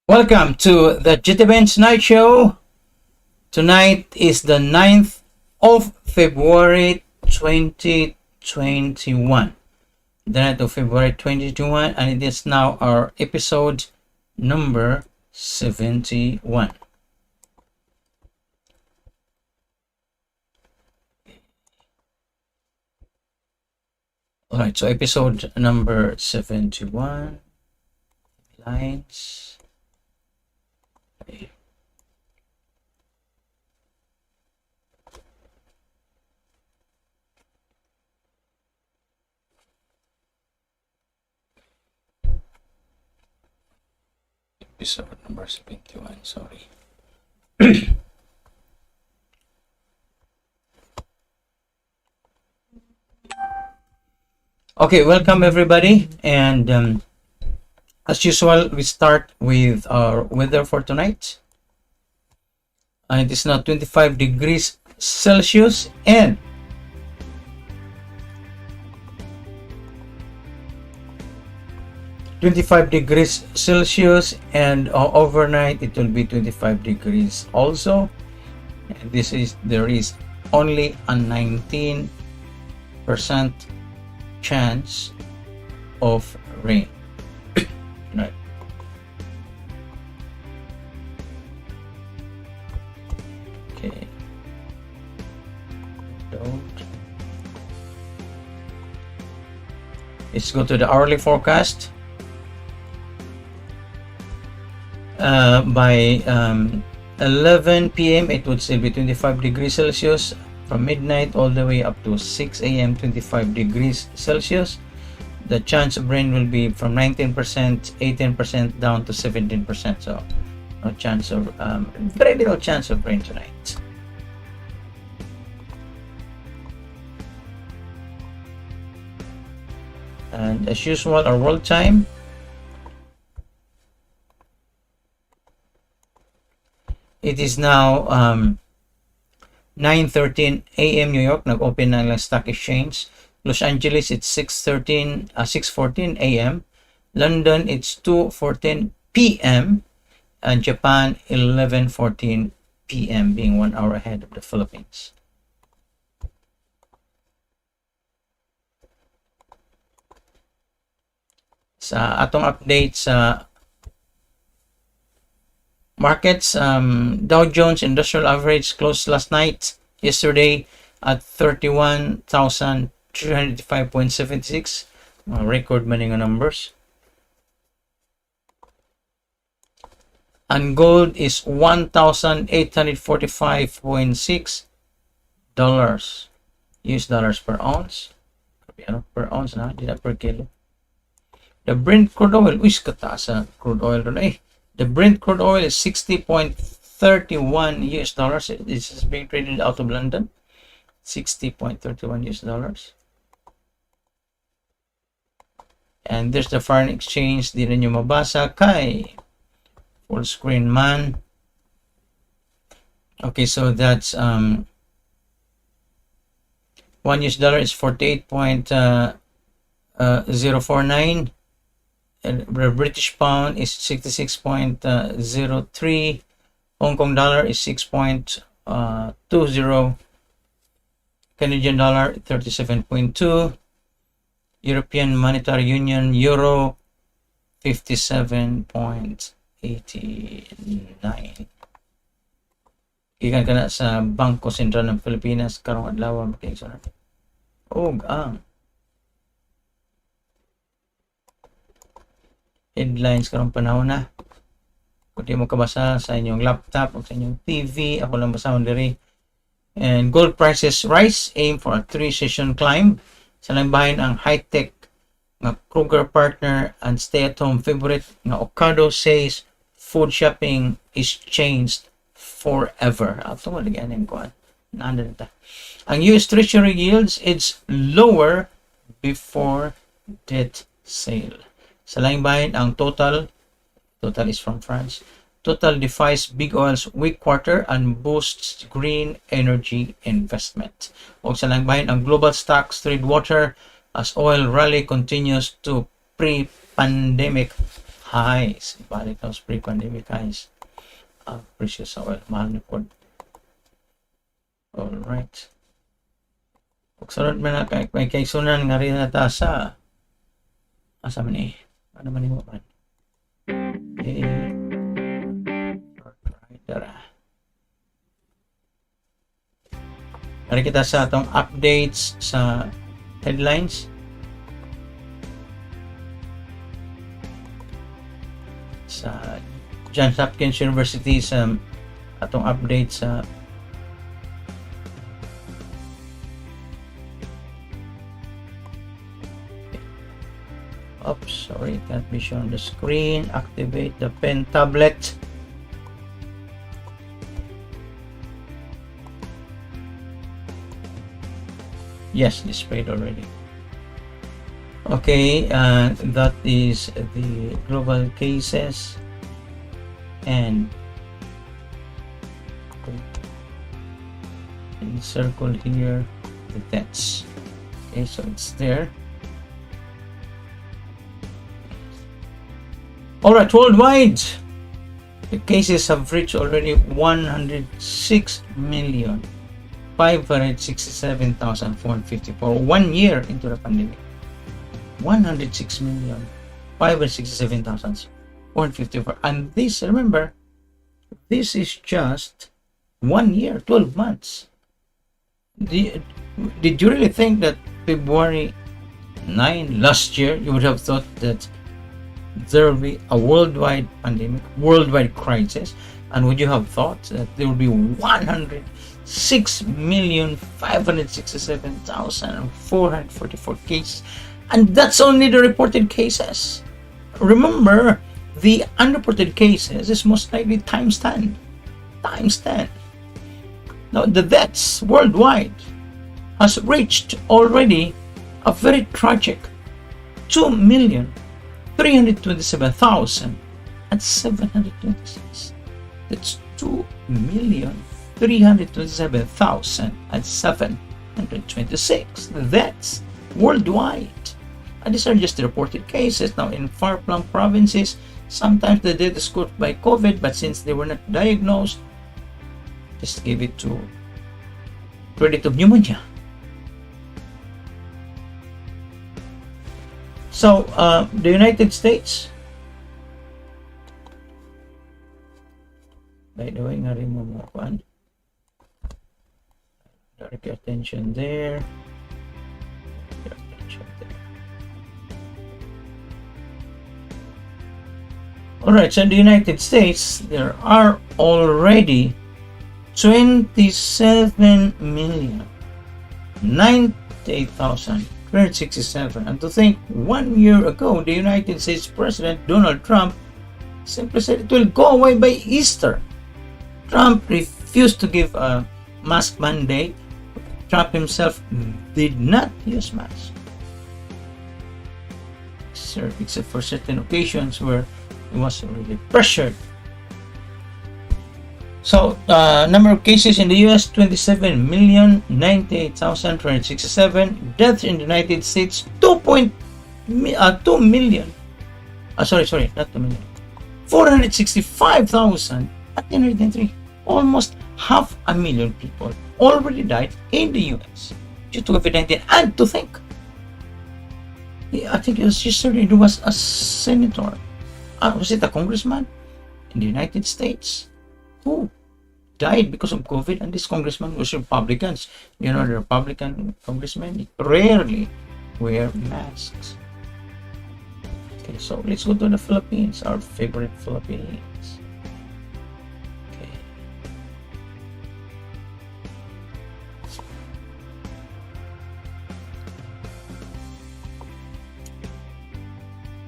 Welcome to the Benz Night Show. Tonight is the 9th of February 2021. The 9th of February 2021, and it is now our episode number 71. Alright, so episode number 71. Lines. Episode number 71, sorry. Okay, welcome everybody, and as usual, we start with our weather for tonight. And it is now 25 degrees Celsius and overnight it will be 25 degrees also. And there is only a 19% chance of rain. Right. Okay. Let's go to the hourly forecast. By 11 p.m. it would still be 25 degrees Celsius. From midnight all the way up to 6 a.m. 25 degrees Celsius. The chance of rain will be from 19%, 18% down to 17%. So no chance of very little chance of rain tonight. And as usual, our world time. It is now 9:13 a.m. New York. Nag-open na lang stock exchange. Los Angeles, it's 6:14 a.m. London, it's 2:14 p.m. And Japan, 11:14 p.m. being 1 hour ahead of the Philippines. Sa atong update sa markets, Dow Jones Industrial Average closed yesterday at 31,385.76. Record maning numbers. And gold is $1,845.6 US dollars per ounce. Per ounce na, di na per kilo. The Brent crude oil, kataas sa crude oil ron eh. The Brent crude oil is $60.31 US dollars. This is being traded out of London. $60.31 US dollars. And there's the foreign exchange. Di na nyo mabasa kay full screen man. Okay, so that's 1 US dollar is 48.049. And the British pound is 66.03. Hong Kong dollar is 6.20. Canadian dollar 37.2. European Monetary Union euro 57.89. Ikan ka na sa Bangko Sentral ng Pilipinas karong adlaw makikita natin. Ang headlines karong panahon na. Kung di mo kabasa sa inyong laptop o sa inyong TV, ako lang basahon diri. And gold prices rise, aim for a 3-session climb. Sa langbahin ang high-tech nga Kruger partner and stay-at-home favorite nga Ocado says food shopping is changed forever. Ato mo lagyan yung kuhan. Ang US Treasury yields, it's lower before debt sale. Sa laing bahin, ang total is from France. Total defies big oil's weak quarter and boosts green energy investment. O sa laing bahin, ang global stocks trade water as oil rally continues to pre-pandemic highs. Balik na sa pre-pandemic highs. Presyo sa oil, mahal na po. Alright. Pagsunod mo na may kaisunan nga rin na ta sa asa man eh. Ano man mo man? Mari kita sa atong updates sa headlines. Sa Johns Hopkins University sa atong update sa oops, sorry, can't be shown on the screen. Activate the pen tablet. Yes, displayed already. Okay, that is the global cases and circle here the deaths. Okay, so it's there. Alright, worldwide, the cases have reached already 106,567,454 1 year into the pandemic. 106,567,454. And this, remember, this is just 1 year, 12 months. Did you really think that February 9 last year, you would have thought that there will be a worldwide pandemic, worldwide crisis, and would you have thought that there will be 106,567,444 cases, and that's only the reported cases? Remember, the unreported cases is most likely times 10. Now the deaths worldwide has reached already a very tragic 2,327,726. That's 2,327,726. That's worldwide. And these are just the reported cases. Now, in far-flung provinces, sometimes the death is caused by COVID, but since they were not diagnosed, just give it to credit of pneumonia. So, the United States, by the way, nga rin mo mga kuan. Direct your attention there. Alright, so in the United States, there are already 27,098,367. And to think, 1 year ago, the United States President Donald Trump simply said it will go away by Easter. Trump refused to give a mask mandate. Trump himself did not use masks, except for certain occasions where he was really pressured. So, number of cases in the US, 27,098,367. Deaths in the United States, 2 million. Sorry, not 2 million. 465,803. Almost 500,000 people already died in the US due to COVID-19. And to think, I think it was yesterday, there was a senator, was it a congressman in the United States who died because of COVID, and this congressman was Republicans. You know, the Republican congressmen rarely wear masks. Okay, so let's go to the Philippines, our favorite Philippines. Okay.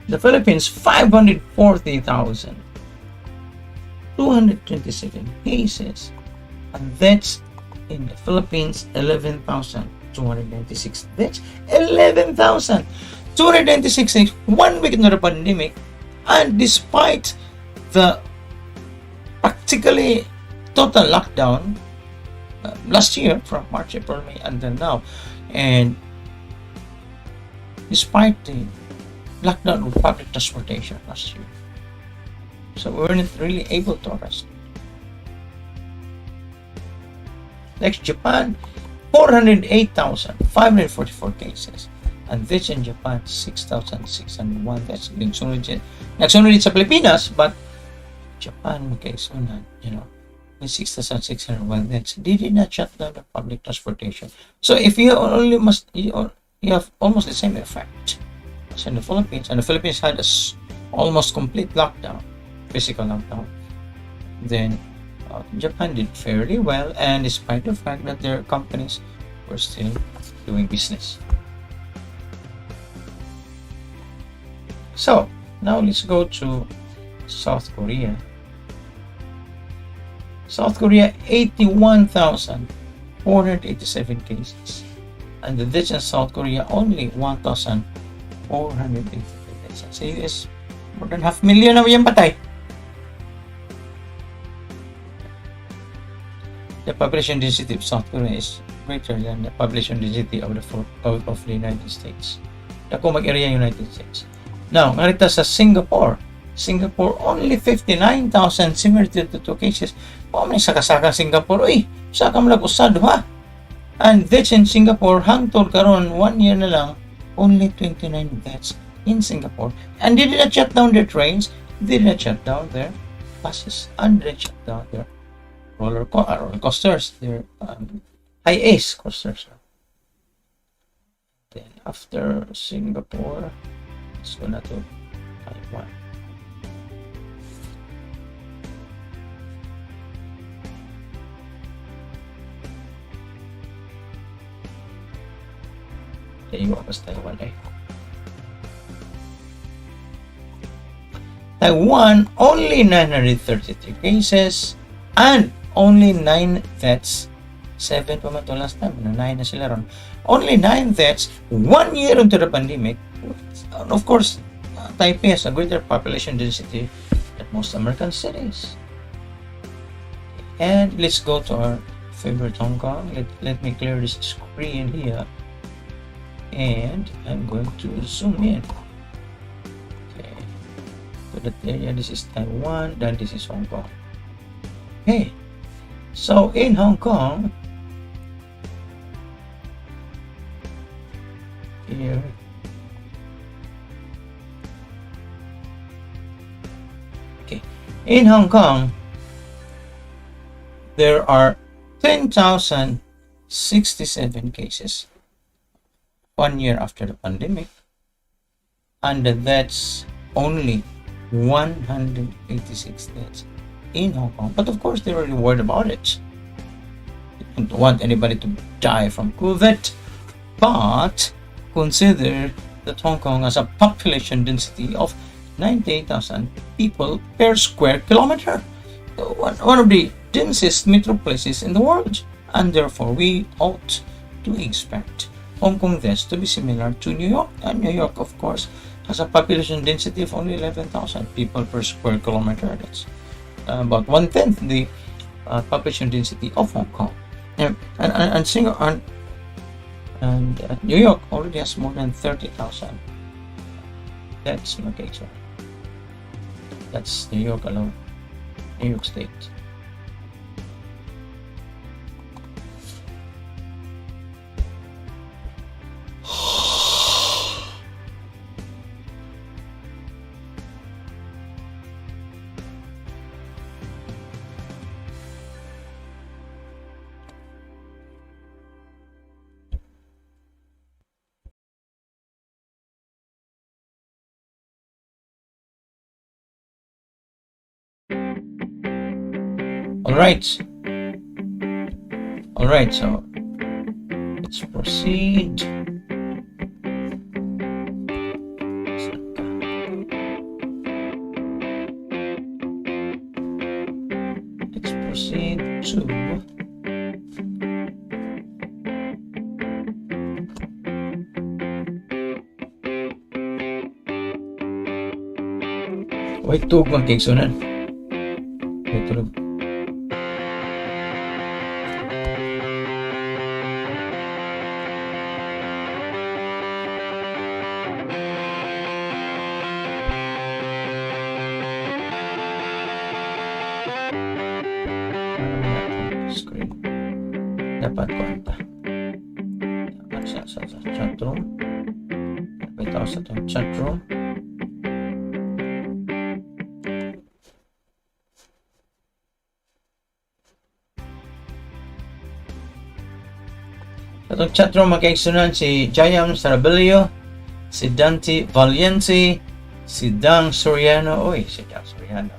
The Philippines, 540,227 cases, and that's in the Philippines, 11,296. That's 11,296 1 week into the pandemic, and despite the practically total lockdown last year from March, April, May until now, and despite the lockdown of public transportation last year, So we weren't really able to arrest. Next, Japan, 408,544 cases. And this in Japan, 6,601. That's nagsunod sa Pilipinas, but Japan, okay, so not, with 6,601 deaths, they did not shut down the public transportation. So if you you have almost the same effect as in the Philippines, and the Philippines had almost complete lockdown, physical lockdown, then Japan did fairly well, and despite the fact that their companies were still doing business. So now let's go to South Korea. South Korea, 81,487 cases. And the deaths in South Korea, only 1,483 deaths. Sa US, more than 500,000 na yung patay. The population density of South Korea is greater than the population density of the United States. Dako mag-area United States. Now, ngarita sa Singapore. Singapore, only 59,732 cases. May sakasakang Singapore. Uy, saka mo usad ha? And deaths in Singapore, hangtod karon 1 year na lang, only 29 deaths in Singapore. And they did not shut down their trains, they did not shut down their buses, and they shut down their roller coasters, their high ace coasters. Then after Singapore, let's go na to Taiwan. Taiwan, only 933 cases and only 9 deaths. 7 pa man to last time, 9 na sila ron. Only 9 deaths 1 year into the pandemic. And of course, Taipei has a greater population density than most American cities. And let's go to our favorite Hong Kong. Let me clear this screen here. And I'm going to zoom in. Okay. So that area, this is Taiwan, then this is Hong Kong. Okay. So in Hong Kong, here, okay, in Hong Kong, there are 10,067 cases 1 year after the pandemic, and that's only 186 deaths in Hong Kong. But of course, they're really worried about it. They don't want anybody to die from COVID. But consider that Hong Kong has a population density of 98,000 people per square kilometer. One of the densest metropolises in the world, and therefore we ought to expect Hong Kong deaths to be similar to New York. And New York, of course, has a population density of only 11,000 people per square kilometer. That's about 1/10 the population density of Hong Kong. And New York already has more than 30,000. That's okay, so that's New York alone, New York State. All right, so let's proceed. Let's proceed to wait, tugmang kay sunan. Ito dapat kwanta. Dapat siya sa chat room. Dapat ako sa itong chat room. Sa itong chat room magkaigsunan si Jayam Sarabilio, si Dante Valiente, si Dang Soriano. Uy, si Dang Soriano.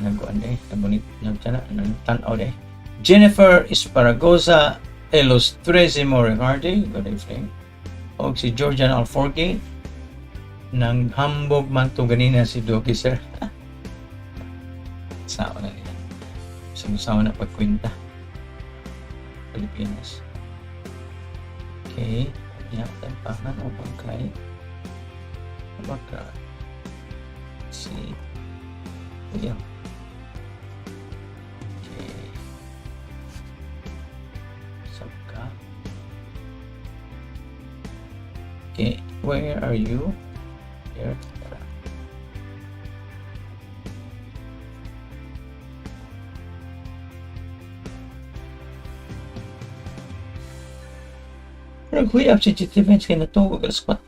Nagkuhan eh, nabunit nagtanaw eh. Jennifer Esparagosa, Elos 13 Moriarty, good evening. O si Georgian Alforge, nang hambog man to ganina si Doki sir. Sawa na nila. Sawa na pagkwenta. Pilipinas. Okay. Yan, tampahan o bangkay. Bangkay. Si yeah. Okay. Sabka. Okay, where are you? Here. Tara. Nag-huyap si Chit Events kaya na ito. Squat.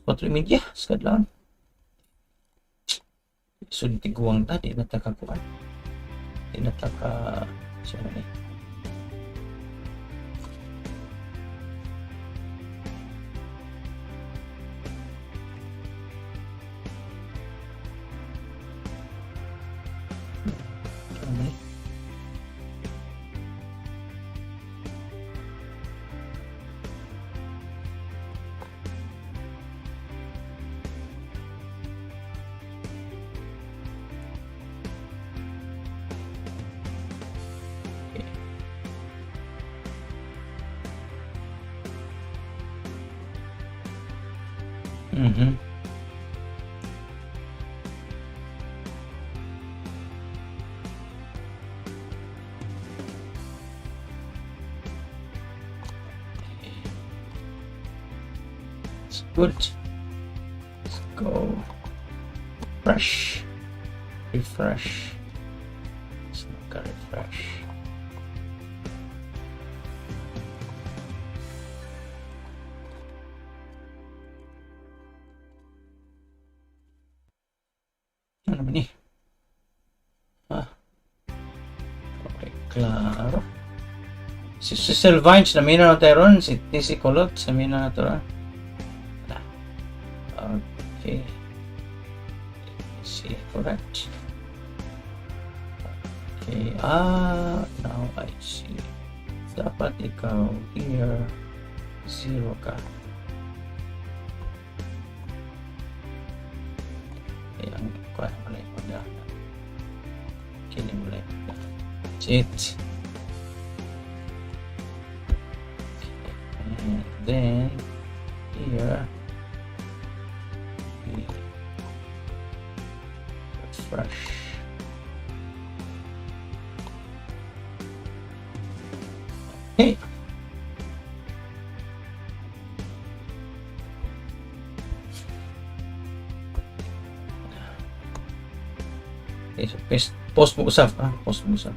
Squat media. Squat lang. So tiguang ta di natakakuan di nataka siya na It's good. Let's go. Refresh. Let's look at refresh. Ano ba ni? Okay, klaro. Si Vines na mina na tayo ron. Si TC Kulot sa mina na tayo ron. Okay. See, correct. Okay. Now I see. Dapat ikaw here 0 ka. Ayan, kuha na pala yung pagdaan. Kilim mo lang. That's it. And then here we refresh. Okay. Okay, so post mo usap, post mo usap.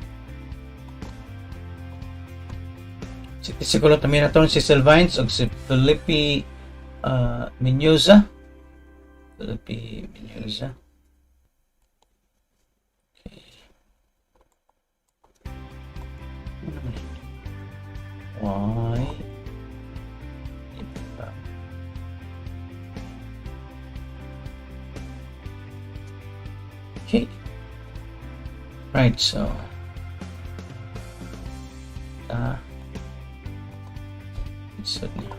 Si Kulot na minaton si Silvines o si Felipe Menyoza. Felipe Menyoza. Okay. Why? Okay. Right, so it's now.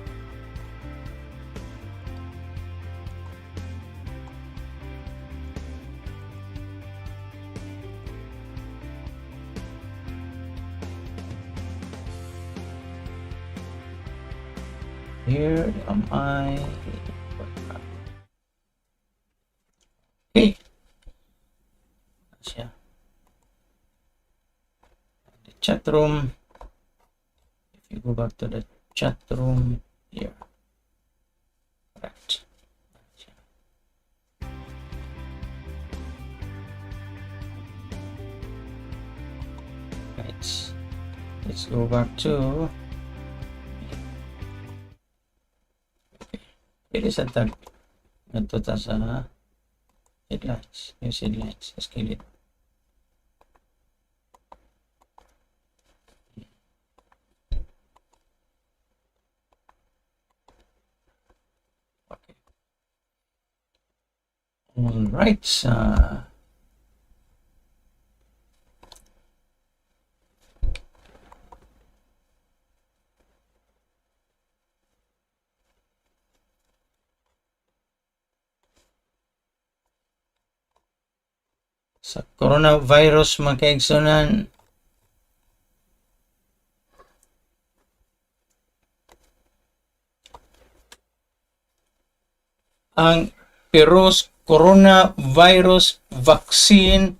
Here am I. Okay. Yeah. The chat room. If you go back to the chat room here. Correct. Let's go back to it is a tag ito ta sa headlines, news headlines, skillet. Okay. All right. Sa coronavirus mga kaigsunan, ang Peru's coronavirus vaccine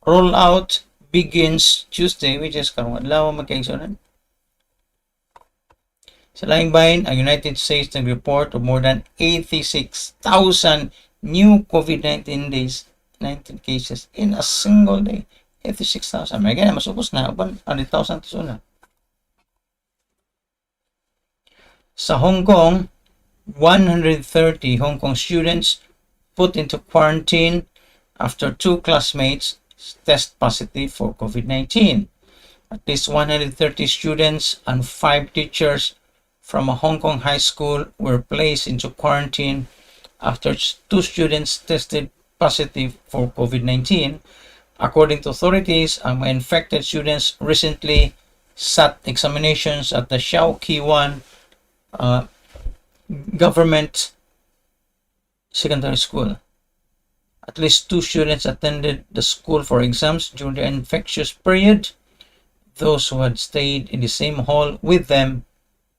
rollout begins Tuesday, which is karong adlaw mga kaigsunan. Sa laing bahin, ang United States nag-report of more than 86,000 new COVID-19 cases in a single day. 86,000. May ganyan, masupos na. 100,000 na. Sa Hong Kong, 130 Hong Kong students put into quarantine after 2 classmates test positive for COVID-19. At least 130 students and 5 teachers from a Hong Kong high school were placed into quarantine after 2 students tested positive for COVID-19. According to authorities, ang mga infected students recently sat examinations at the Shaoqiwan government secondary school. At least 2 students attended the school for exams during the infectious period. Those who had stayed in the same hall with them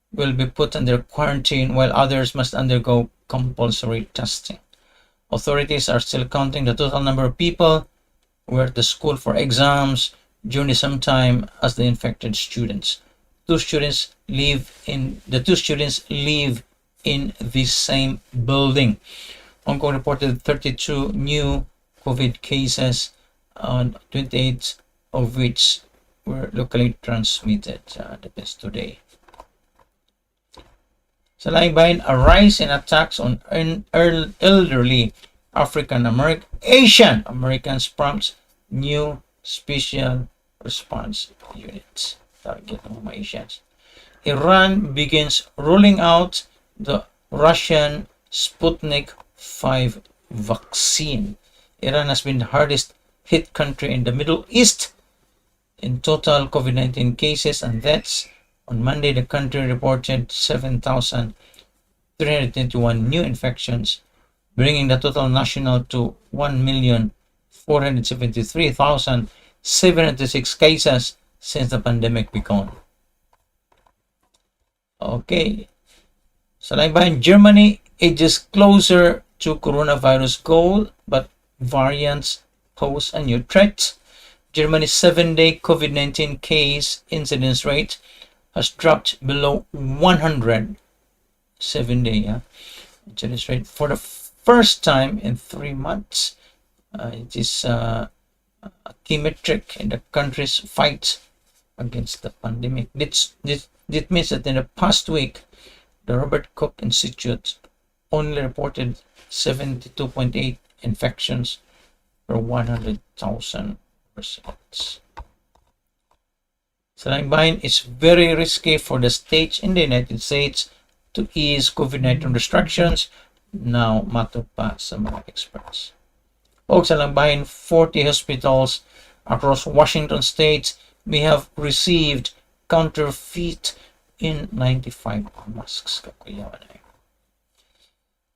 will be put under quarantine, while others must undergo compulsory testing. Authorities are still counting the total number of people who were at the school for exams during the same time as the infected students. The two students live in the same building. Hong Kong reported 32 new COVID cases, 28 of which were locally transmitted. That's today. Sa laing bahin, a rise in attacks on elderly Asian Americans prompts new special response units. Target ng mga Asians. Iran begins rolling out the Russian Sputnik 5 vaccine. Iran has been the hardest hit country in the Middle East in total COVID-19 cases and deaths. On Monday, the country reported 7,321 new infections, bringing the total national to 1,473,706 cases since the pandemic began. Okay. Sa laing bahin, Germany edges closer to coronavirus goal, but variants pose a new threat. Germany's 7-day COVID-19 case incidence rate has dropped below 100 7-day incidence rate for the first time in 3 months. It is a key metric in the country's fight against the pandemic. This means that in the past week, the Robert Koch Institute only reported 72.8 infections per 100,000 results. Sa laing bahin, it's very risky for the states in the United States to ease COVID-19 restrictions. Now, mato pa sa mga experts. O sa laing bahin, 40 hospitals across Washington state may have received counterfeit N95 masks.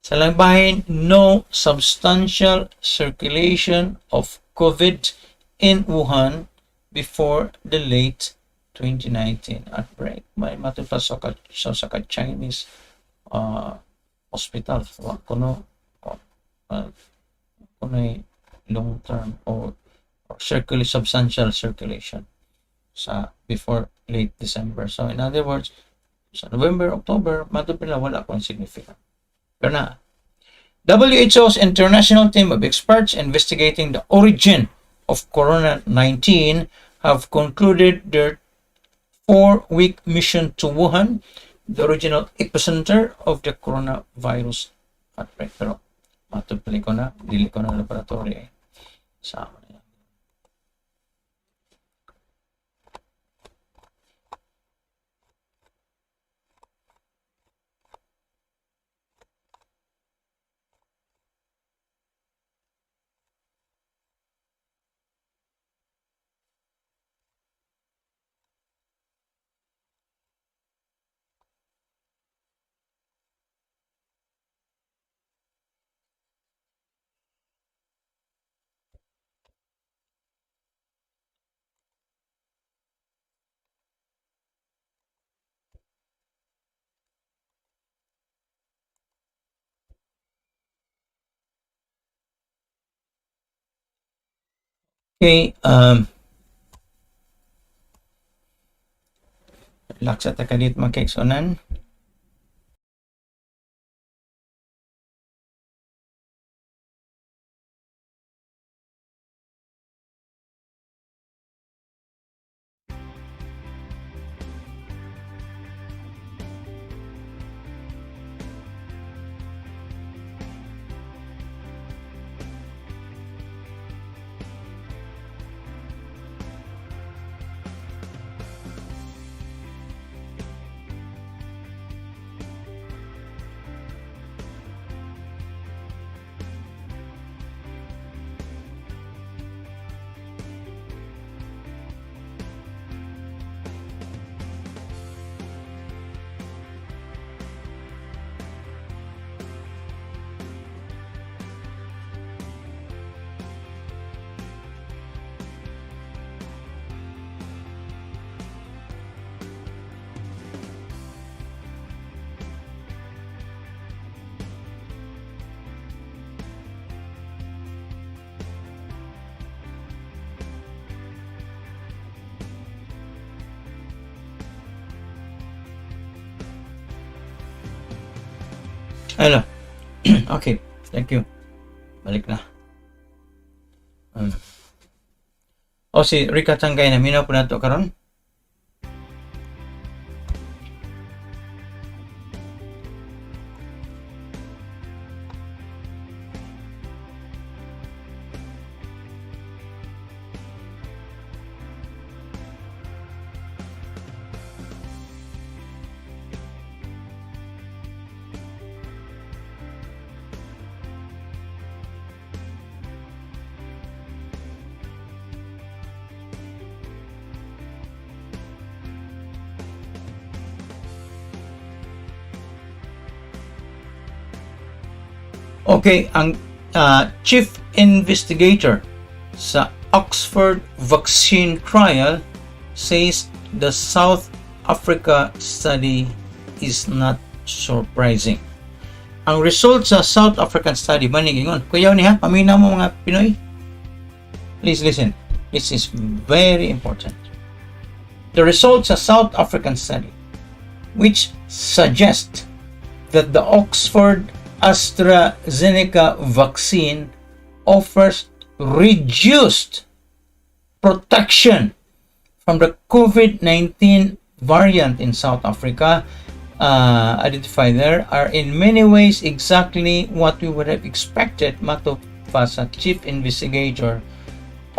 Sa laing bahin, no substantial circulation of COVID in Wuhan before the late 2019 outbreak. May matupad sa Chinese hospital. Kuno long term or substantial circulation sa before late December. So in other words, sa November, October, matupad wala akong significant. Pero na, WHO's international team of experts investigating the origin of Corona-19 have concluded their 4-week mission to Wuhan, the original epicenter of the coronavirus outbreak. Pero matupili ko na, dili ko na laboratory. Sama na yan. Okay, laksa ta kadit mga kaigsunan. Hello. Okay, thank you. Balik na. Si Rika Tangkay na minaw po na ito karon. Okay, ang chief investigator sa Oxford vaccine trial says the South Africa study is not surprising. Ang result sa South African study, maningingon. Kuya ni ha, paminaw mo mga Pinoy. Please listen. This is very important. The results sa South African study, which suggest that the Oxford AstraZeneca vaccine offers reduced protection from the COVID-19 variant in South Africa, identified there, are in many ways exactly what we would have expected, mato pa sa chief investigator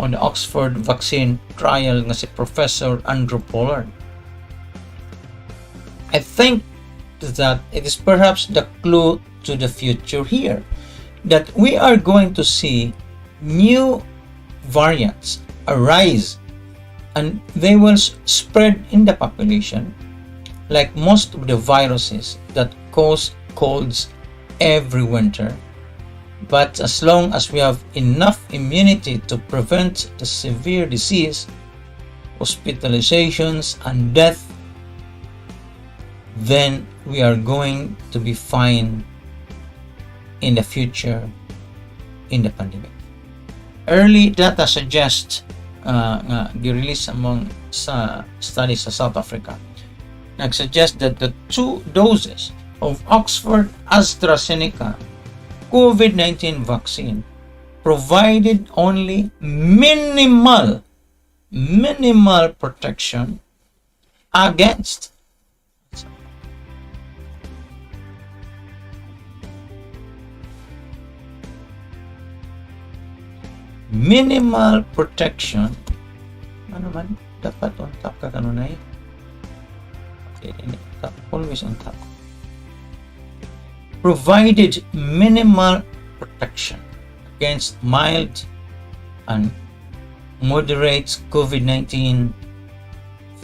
on the Oxford vaccine trial nga si Professor Andrew Pollard. I think that it is perhaps the clue to the future here, that we are going to see new variants arise and they will spread in the population like most of the viruses that cause colds every winter. But as long as we have enough immunity to prevent the severe disease, hospitalizations and death, then we are going to be fine in the future in the pandemic. Early data suggests gi-release among sa studies sa South Africa nag-suggest that the 2 doses of Oxford AstraZeneca COVID-19 vaccine provided only minimal minimal protection against minimal protection. Ano man? Dapat on top ka kanunay. Okay, top. Always on top. Provided minimal protection against mild and moderate COVID-19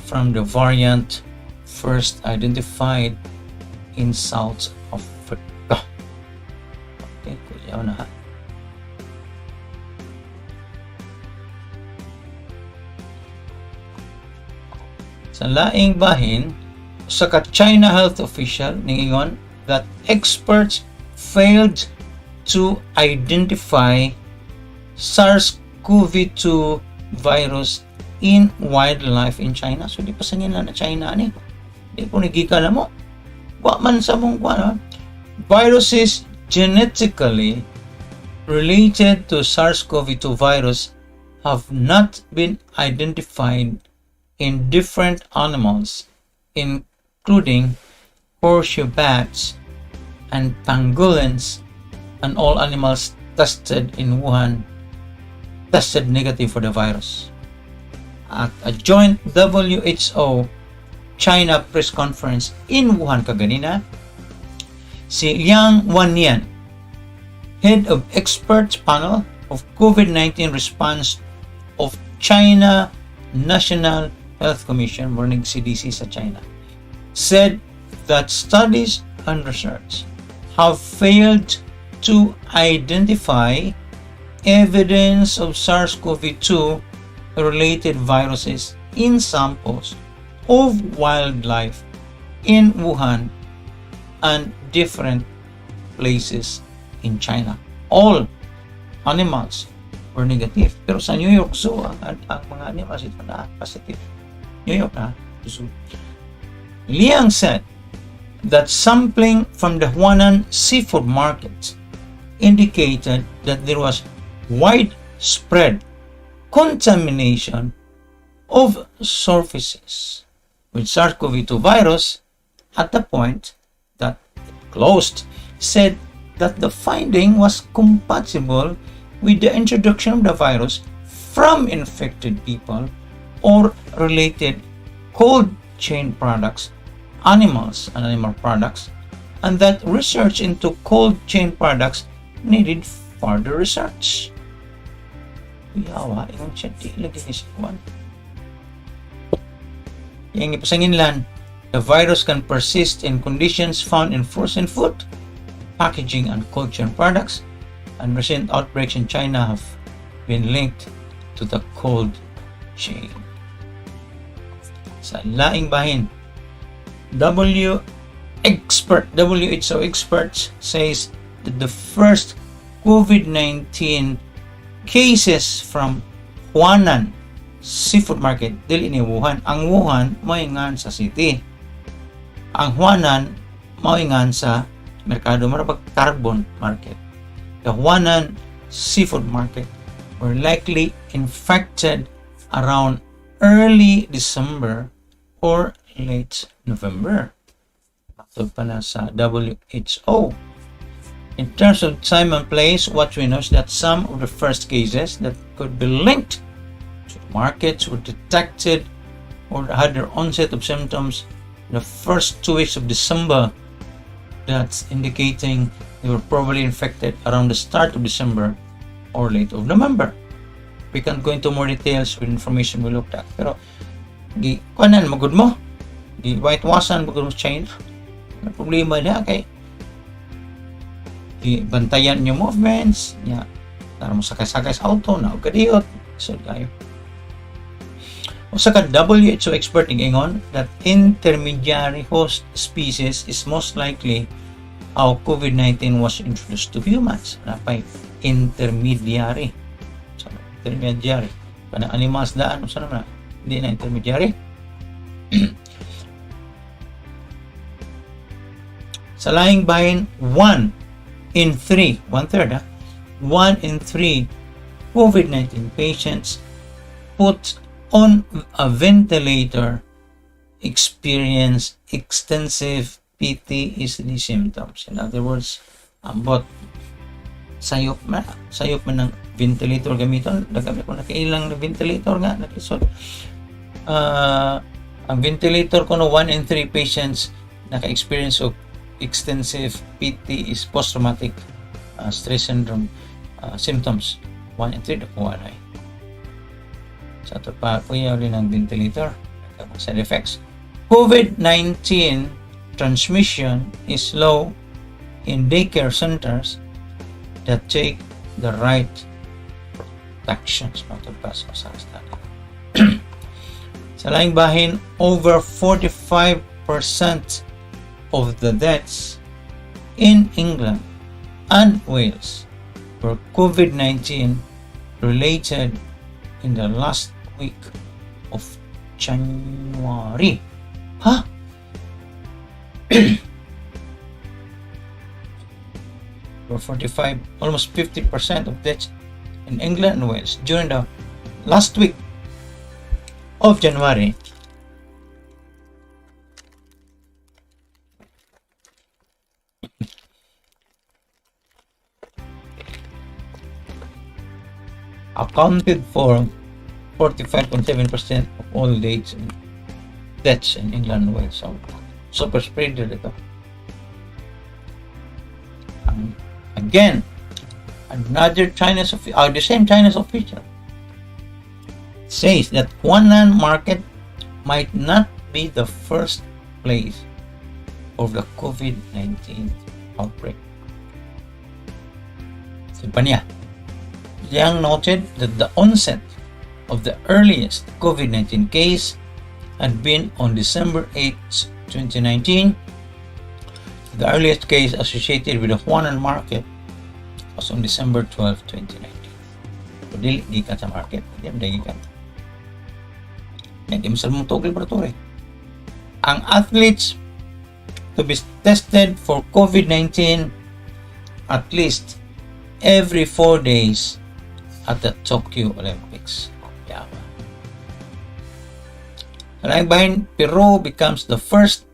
from the variant first identified in South Africa. Okay, kuya na ha. Sa laing bahin, sa China health official ningon that experts failed to identify SARS-CoV-2 virus in wildlife in China. So di pa sa nila na China ni. Di po nagikala mo. Wa man sa mong viruses genetically related to SARS-CoV-2 virus have not been identified in different animals, including horseshoe bats and pangolins, and all animals tested in Wuhan tested negative for the virus. At a joint WHO China press conference in Wuhan kaganina, si Liang Wannian, head of experts panel of COVID-19 response of China National Health Commission, morning CDC sa China, said that studies and research have failed to identify evidence of SARS-CoV-2 related viruses in samples of wildlife in Wuhan and different places in China. All animals were negative. Pero sa New York Zoo, ang mga animals ito na positive. New York na Zoo. Liang said that sampling from the Huanan seafood market indicated that there was widespread contamination of surfaces with SARS-CoV-2 virus at the point that it closed, said that the finding was compatible with the introduction of the virus from infected people or related cold chain products, animals and animal products, and that research into cold chain products needed further research. Yawa, yung siya di lagi ni Sikwan. Yung ipasanginlan, the virus can persist in conditions found in frozen food, packaging, and cold chain products, and recent outbreaks in China have been linked to the cold chain. Sa laing bahin, WHO experts says that the first COVID-19 cases from Huanan seafood market dili ni Wuhan. Ang Wuhan moingan sa city. Ang Huanan moingan sa merkado marabag carbon market. The Huanan seafood market were likely infected around early December or late November. Ito pa na sa WHO. In terms of time and place, what we know is that some of the first cases that could be linked to markets were detected or had their onset of symptoms in the first 2 weeks of December. That's indicating they were probably infected around the start of December or late of November. We can't go into more details with information we looked at. Pero, kuanan, magod mo. Whitewasan, magod mo China. Ang problema na kay bantayan yung movements niya. Para mo sakay-sakay sa auto na kadiyot. So, kayo. Usa ka WHO expert ingon that intermediary host species is most likely how COVID-19 was introduced to humans. Napay intermediary. So, intermediary. Kana animals daan, usa na hindi na intermediary. Sa laing bahin, 1 in 3 COVID-19 patients put on a ventilator experience extensive PTSD symptoms. In other words, ambot sayop man ng ventilator gamiton, nagamit ko nakailang na ventilator nga nakisod. Ang ventilator ko no 1 in 3 patients naka-experience of extensive PT is post-traumatic stress syndrome symptoms. 1 in 3 nakuha na sa ito pa kuya ulit ng ventilator side effects. COVID-19 transmission is low in daycare centers that take the right protections. Sa laing bahin, over 45% of the deaths in England and Wales were COVID-19 related in the last week of January. Huh? For 45, almost 50% of deaths in England and Wales during the last week of January. Accounted for 45.7% of all deaths in England and Wales. So, super spreader ito. Again, another Chinese the same Chinese official says that Huanan market might not be the first place of the COVID-19 outbreak. Simpanya, Liang noted that the onset of the earliest COVID-19 case had been on December 8, 2019. The earliest case associated with the Huanan market was on December 12, 2019. So, dili gikan sa market, hindi gikan. Hindi mo sa mong laboratory. Ang athletes to be tested for COVID-19 at least every 4 days at the Tokyo Olympics. Yawa. Bahin, Peru becomes the first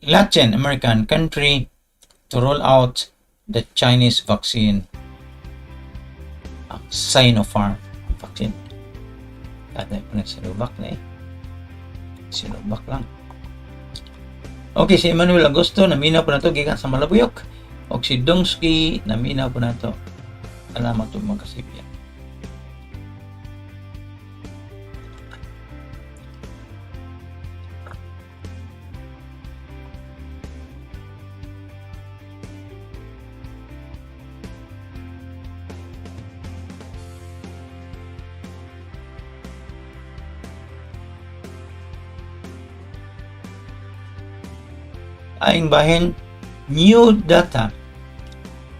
Latin American country to roll out the Chinese vaccine, ang Sinopharm vaccine. Kada po na Sinovac na Sinovac lang. Okay, si Emmanuel Agosto, naminaw po na ito gikan sa Malabuyok. O si Dongski, naminaw po na ito. Salamat po mga kasipya. Aing bahin, new data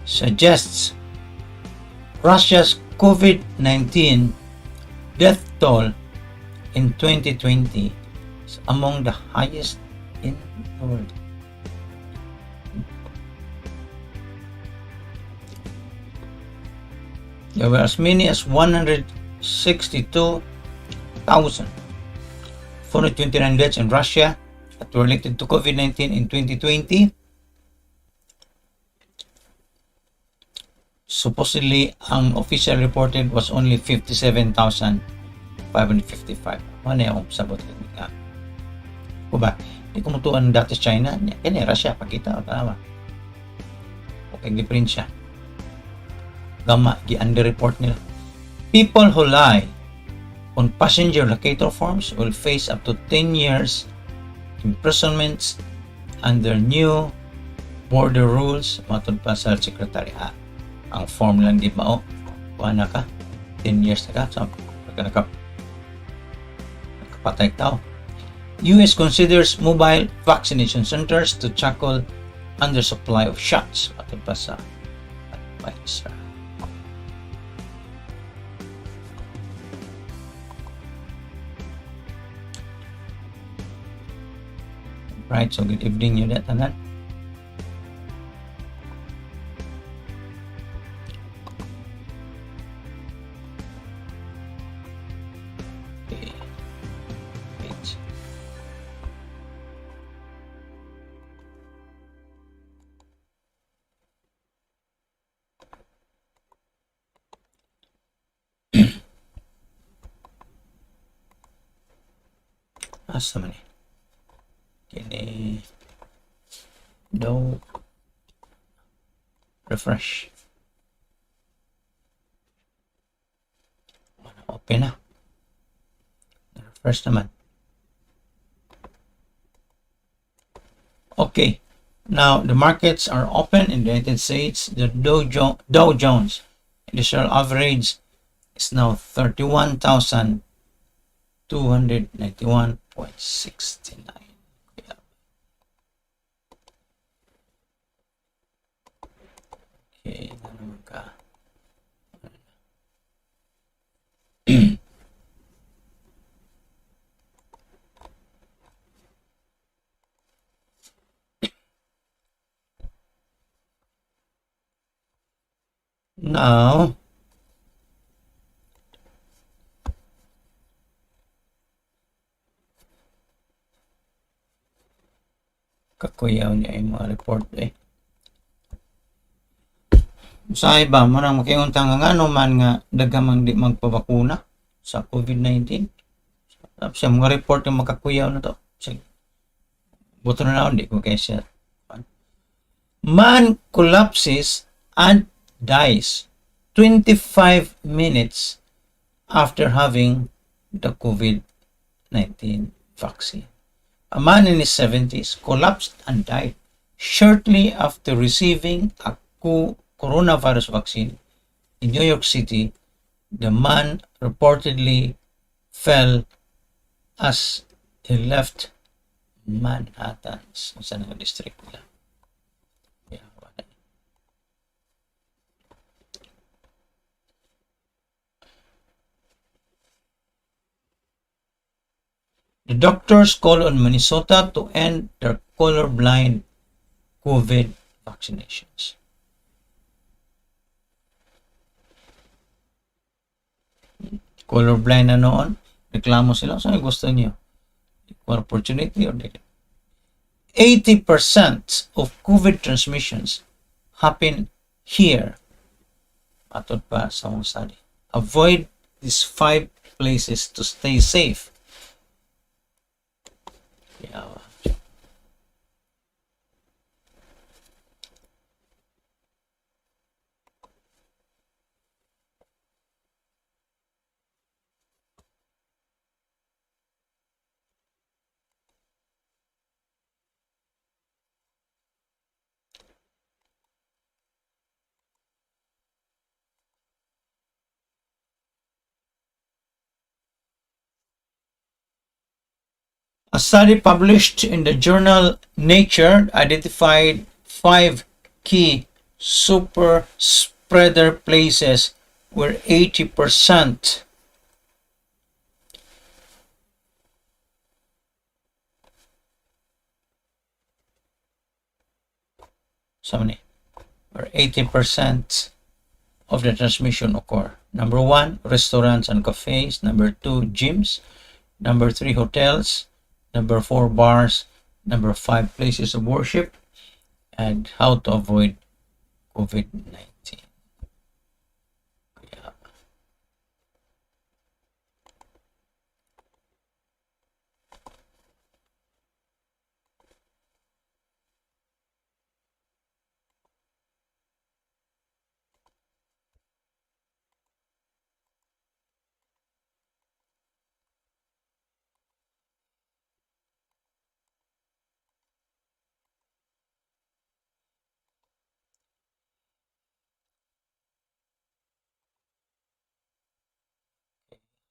suggests Russia's COVID-19 death toll in 2020 is among the highest in the world. There were as many as 162,429 deaths in Russia that were related to COVID-19 in 2020. Supposedly, ang official reported was only 57,555. Ano yung sabot ka? O ba? Hindi ko mutuan dati China. Yan Russia. Pakita. Tama. Okay, different siya. Gama, gi-underreport nila. People who lie on passenger locator forms will face up to 10 years imprisonments under new border rules matod pa sa Secretary. Ang form lang di mao kuha ka 10 years na ka so nakapatay tao. US considers mobile vaccination centers to tackle undersupply of shots matod pa sa advice. Right, so good evening yun tanan. Asa man eh. Kini daw refresh. Open na. Refresh naman. Okay. Now, the markets are open in the United States. The Dow Jones Industrial Average is now 31,291.69. Okay, naman ka. Now, kakuyaw niya yung mga report eh. Sa iba, marang makiuntang nga ano man nga dagamang di magpabakuna sa COVID-19. Tapos yung mga report yung makakuyaw na to. Sige. Buto na naon, di ko kaya siya. Man collapses and dies 25 minutes after having the COVID-19 vaccine. A man in his 70s collapsed and died shortly after receiving a coronavirus vaccine in New York City. The man reportedly fell as he left Manhattan. Saan ang district nila? The doctors call on Minnesota to end their colorblind COVID vaccinations. Colorblind na noon, reklamo sila. Saan gusto niyo? Equal opportunity or not? 80% of COVID transmissions happen here. Atod pa sa mga study. Avoid these 5 places to stay safe. Yeah. A study published in the journal Nature identified 5 key super spreader places where 80% where 80% of the transmission occur. Number 1, restaurants and cafes. Number 2, gyms. Number 3, hotels. Number 4, bars. Number 5, places of worship. And how to avoid COVID-19. Yeah.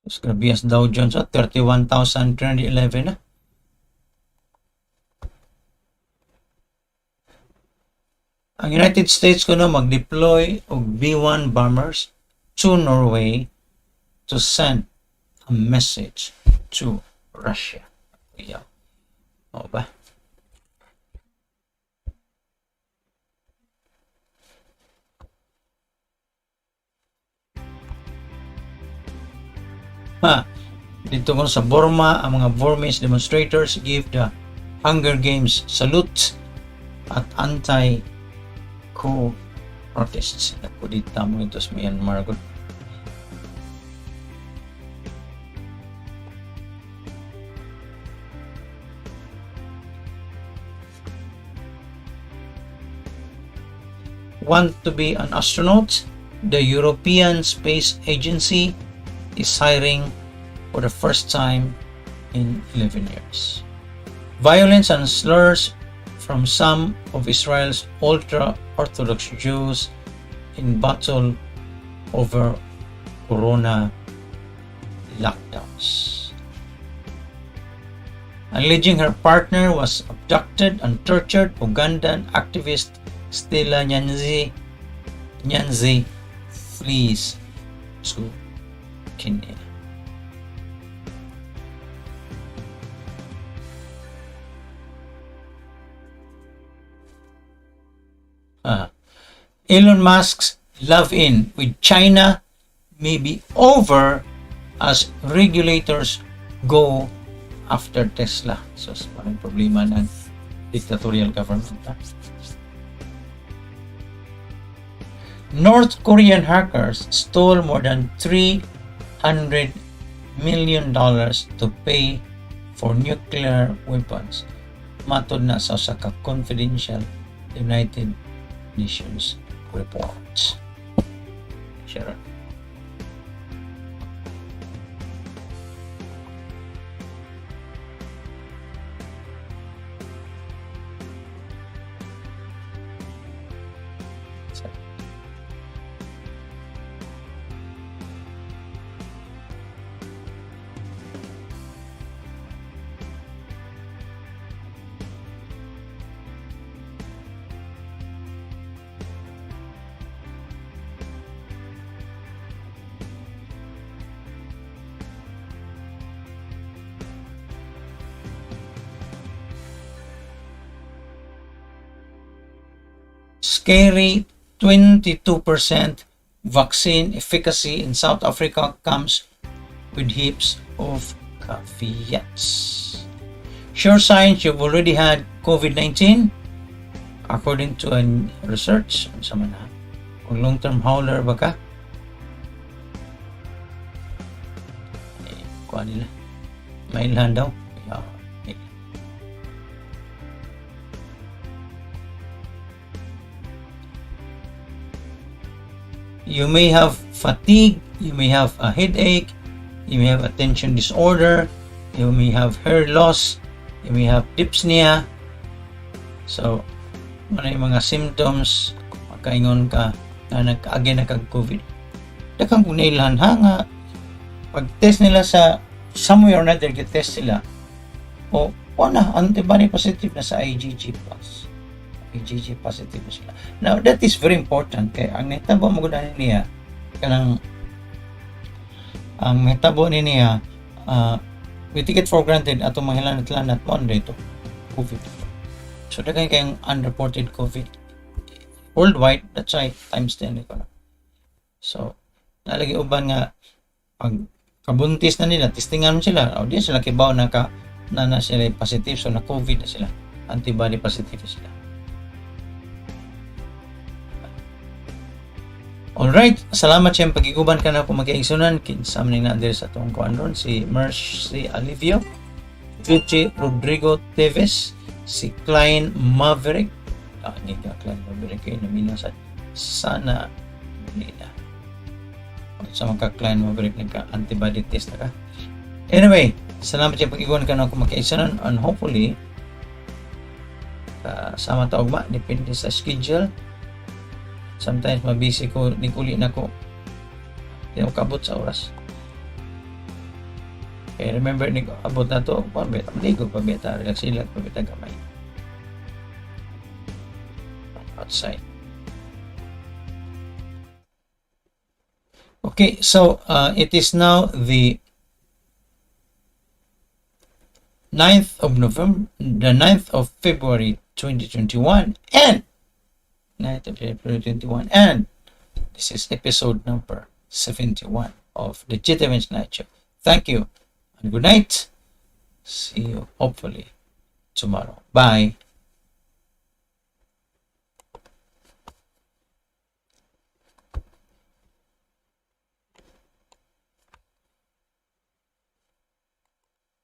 It's gonna be as Dow Jones at 31,311 na. Ang United States kuno mag-deploy og B-1 bombers to Norway to send a message to Russia. Yeah. O ba? Dito ko sa Burma, ang mga Burmese demonstrators give the Hunger Games salute at anti-coup protests. Nagpudita mo ito sa Myanmar. want to be an astronaut, the European Space Agency is hiring for the first time in 11 years. Violence and slurs from some of Israel's ultra-Orthodox Jews in battle over Corona lockdowns. Alleging her partner was abducted and tortured, Ugandan activist Stella Nyanzi flees to Kenya. Elon Musk's love-in with China may be over as regulators go after Tesla. So, parang problema ng dictatorial government. North Korean hackers stole more than $300 million to pay for nuclear weapons. Matod na sa confidential United Nations report. Sharon. Scary 22% vaccine efficacy in South Africa comes with heaps of caveats. Sure signs you've already had COVID-19? According to a research, sama na, kung long-term hauler ba ka? Kuha nila. Mailhan daw. You may have fatigue, you may have a headache, you may have attention disorder, you may have hair loss, you may have dyspnea. So, ano yung mga symptoms, makaingon ka na nag-agi na kag-COVID. Dakang kung nailan nga, pag-test nila sa somewhere or another, test sila, o wala, antibody positive na sa IgG+. IgG positive na sila. Now, that is very important kaya ang metabo mo gudahan niya kanang ang metabo niya we take it for granted atong mahilanat-lanat mo dito COVID. So daghan kayong unreported COVID worldwide, that's right, times 10 ko na. So nalagi uban nga pag kabuntis na nila, testingan sila, o di sila kibaw na sila positive, so na COVID na sila, antibody positive na sila. Alright, salamat siyang pagiguban ka na kung mag-iigsunan. Kinsam na nadir sa itong kuan ron, si Mercy Alivio, Gucci Rodrigo Teves, si Klein Maverick, ni ka Klein Maverick kayo namina sa sana nila. Sa mga Klein Maverick nagka-antibody test na ka. Anyway, salamat siyang pagiguban ka na kung mag-iigsunan, and hopefully sama taog depende sa schedule. Sometimes mabisi ko, nikuli na ko. Hindi ako kabot sa oras. Okay, remember, abot na to, maligo pa beta, relax pa beta gamay. Outside. Okay, so it is now the 9th of February 2021, and 9th of April 2021, and this is episode number 71 of the Vitamins Nightshow. Thank you and good night. See you hopefully tomorrow. Bye.